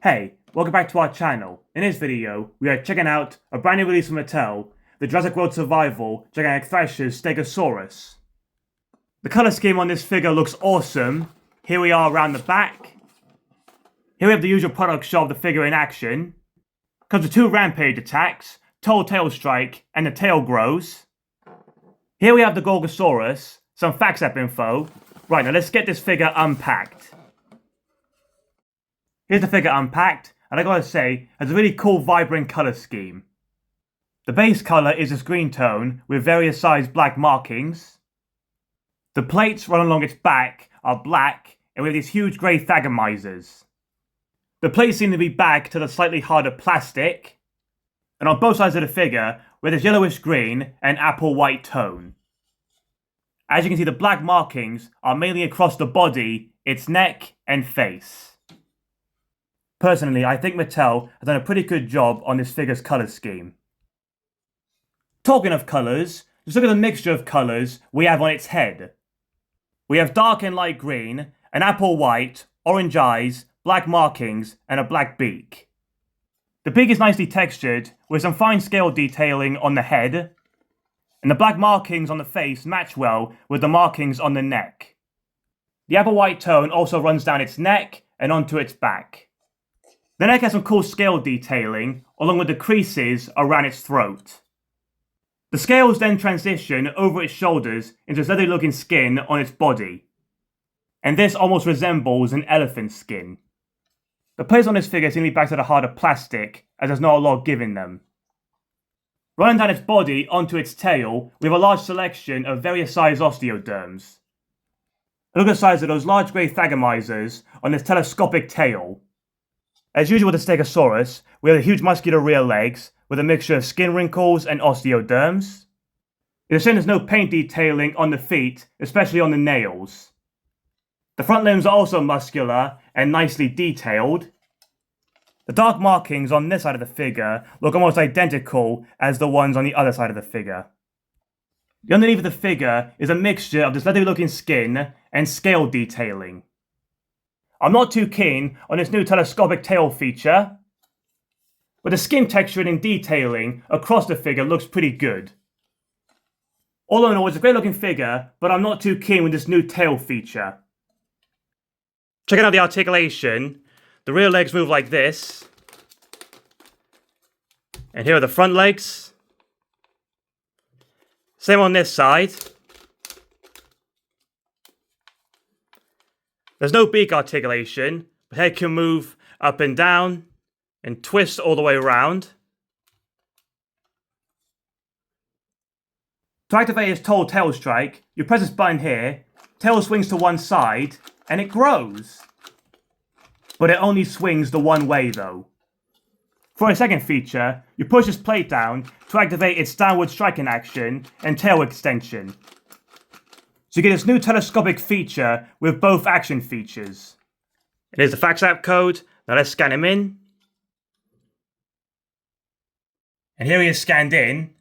Hey, welcome back to our channel. In this video, we are checking out a brand new release from Mattel, the Jurassic World Survival Gigantic Thrashers Stegosaurus. The color scheme on this figure looks awesome. Here we are around the back. Here we have the usual product shot of the figure in action. Comes with two rampage attacks, total tail strike, and the tail grows. Here we have the Gorgosaurus, some facts app info. Right, now let's get this figure unpacked. Here's the figure unpacked, and I gotta say, it has a really cool vibrant color scheme. The base color is this green tone with various sized black markings. The plates run along its back are black, and we have these huge grey thagomisers. The plates seem to be back to the slightly harder plastic, and on both sides of the figure, we have this yellowish green and apple white tone. As you can see, the black markings are mainly across the body, its neck, and face. Personally, I think Mattel has done a pretty good job on this figure's colour scheme. Talking of colours, just look at the mixture of colours we have on its head. We have dark and light green, an apple white, orange eyes, black markings, and a black beak. The beak is nicely textured, with some fine scale detailing on the head, and the black markings on the face match well with the markings on the neck. The apple white tone also runs down its neck and onto its back. The neck has some cool scale detailing, along with the creases around its throat. The scales then transition over its shoulders into this leathery looking skin on its body. And this almost resembles an elephant skin. The plates on this figure seem to be back to the harder plastic, as there's not a lot given them. Running down its body onto its tail, we have a large selection of various sized osteoderms. Look at the size of those large grey thagomisers on its telescopic tail. As usual with the Stegosaurus, we have the huge muscular rear legs with a mixture of skin wrinkles and osteoderms. It's a shame there's no paint detailing on the feet, especially on the nails. The front limbs are also muscular and nicely detailed. The dark markings on this side of the figure look almost identical as the ones on the other side of the figure. The underneath of the figure is a mixture of this leathery looking skin and scale detailing. I'm not too keen on this new telescopic tail feature, but the skin texturing and detailing across the figure looks pretty good. All in all, it's a great looking figure, but I'm not too keen with this new tail feature. Checking out the articulation, the rear legs move like this, and here are the front legs. Same on this side. There's no beak articulation, but head can move up and down and twist all the way around. To activate his total tail strike, you press this button here, tail swings to one side, and it grows. But it only swings the one way though. For a second feature, you push this plate down to activate its downward striking action and tail extension. So you get this new telescopic feature with both action features. Here's the fax app code. Now let's scan him in. And here he is scanned in.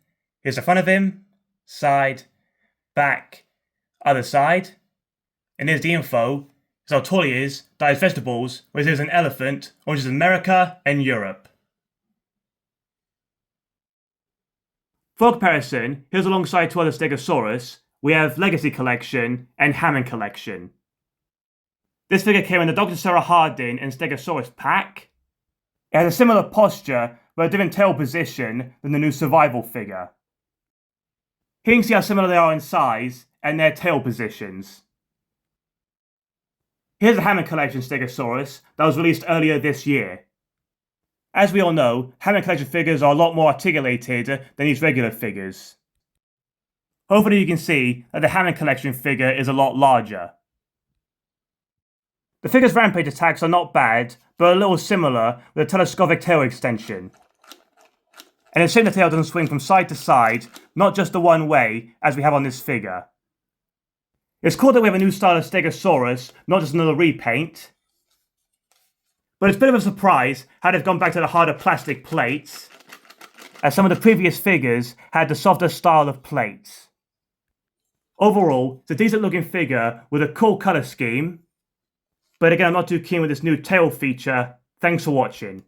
Here's the front of him, side, back, other side. And here's the info. Here's how tall he is, diets vegetables, whereas here's an elephant, which is America and Europe. For comparison, here's alongside two other Stegosaurus. We have Legacy Collection and Hammond Collection. This figure came in the Dr. Sarah Hardin and Stegosaurus pack. It has a similar posture, but a different tail position than the new Survival figure. Here you can see how similar they are in size and their tail positions. Here's the Hammond Collection Stegosaurus that was released earlier this year. As we all know, Hammond Collection figures are a lot more articulated than these regular figures. Hopefully you can see that the Hammond Collection figure is a lot larger. The figure's rampage attacks are not bad, but a little similar with a telescopic tail extension. And it's a shame the tail doesn't swing from side to side, not just the one way, as we have on this figure. It's cool that we have a new style of Stegosaurus, not just another repaint. But it's a bit of a surprise how they've gone back to the harder plastic plates, as some of the previous figures had the softer style of plates. Overall, it's a decent looking figure with a cool colour scheme, but again I'm not too keen with this new tail feature. Thanks for watching.